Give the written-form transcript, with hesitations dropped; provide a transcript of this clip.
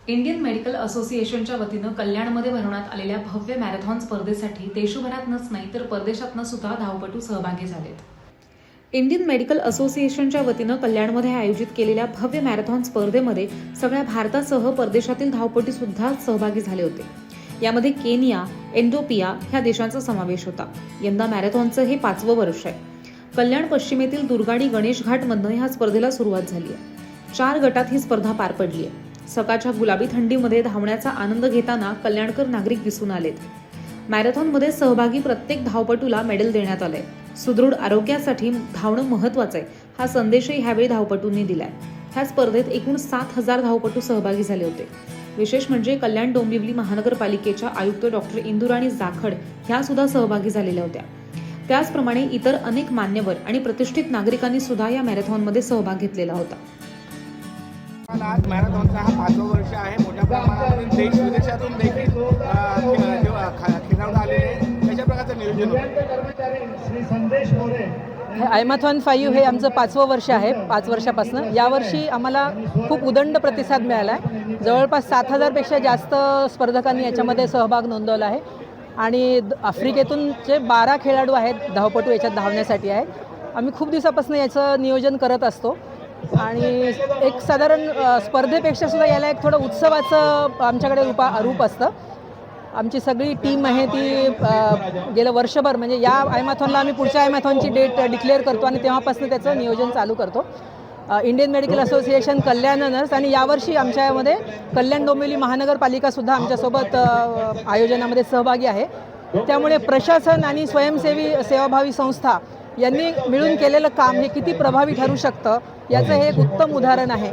Indian medical असोसिएशनच्या वतीनं कल्याणमध्ये भरवण्यात आलेल्या भव्य मॅरेथॉन स्पर्धेसाठी देशभरातच नाही तर परदेशातनं सुद्धा धावपटू सहभागी झालेत. इंडियन मेडिकल असोसिएशनच्या वतीनं कल्याणमध्ये आयोजित केलेल्या भव्य मॅरेथॉन स्पर्धेमध्ये सगळ्या भारतासह परदेशातील धावपटू सुद्धा सहभागी झाले होते. यामध्ये केनिया, एंडोपिया ह्या देशांचा समावेश होता. यंदा मॅरेथॉनचं हे 5वं वर्ष आहे. कल्याण पश्चिमेतील दुर्गाडी गणेश घाटमधनं ह्या स्पर्धेला सुरुवात झाली आहे. 4 गटात ही स्पर्धा पार पडली आहे. सकाळच्या गुलाबी थंडीमध्ये धावण्याचा आनंद घेताना कल्याणकर नागरिक दिसून आलेत. मॅरेथॉनमध्ये सहभागी प्रत्येक धावपटूला मेडल देण्यात आलंय. सुदृढ आरोग्यासाठी धावणं महत्त्वाचं आहे हा संदेशही ह्यावेळी धावपटूंनी दिलाय. ह्या स्पर्धेत एकूण 7,000 धावपटू सहभागी झाले होते. विशेष म्हणजे कल्याण डोंबिवली महानगरपालिकेच्या आयुक्त डॉक्टर इंदुराणी जाखड ह्या सुद्धा सहभागी झालेल्या होत्या. त्याचप्रमाणे इतर अनेक मान्यवर आणि प्रतिष्ठित नागरिकांनी सुद्धा या मॅरेथॉनमध्ये सहभाग घेतलेला होता. आज मॅरेथॉनचा हा 5वं वर्ष आहे. मोठ्या प्रमाणात देश विदेशातून देखील खेळाडू आलेले कशा प्रकारचं नियोजन होतं? आयमॅथॉन 5 हे आमचं 5वं वर्ष आहे. 5 वर्षापासून यावर्षी आम्हाला खूप उदंड प्रतिसाद मिळाला आहे. जवळपास 7,000पेक्षा जास्त स्पर्धकांनी याच्यामध्ये सहभाग नोंदवला आहे आणि आफ्रिकेतून जे 12 खेळाडू आहेत धावपटू याच्यात धावण्यासाठी आहे. आम्ही खूप दिवसापासून याचं नियोजन करत असतो आणि एक साधारण स्पर्धेपेक्षा सुद्धा याला एक थोडं उत्सवाचं आमच्याकडे रूप असतं. आमची सगळी टीम आहे ती गेलं वर्षभर म्हणजे या आयमॅथॉनला आम्ही पुढच्या आयमॅथॉनची डेट डिक्लेअर करतो आणि तेव्हापासून त्याचं नियोजन चालू करतो. इंडियन मेडिकल असोसिएशन कल्याणनर्स आणि यावर्षी आमच्यामध्ये कल्याण डोंबिवली महानगरपालिकासुद्धा आमच्यासोबत आयोजनामध्ये सहभागी आहे. त्यामुळे प्रशासन आणि स्वयंसेवी सेवाभावी संस्था यांनी मिळून केलेलं काम हे किती प्रभावी ठरू शकतं याचं हे एक उत्तम उदाहरण आहे.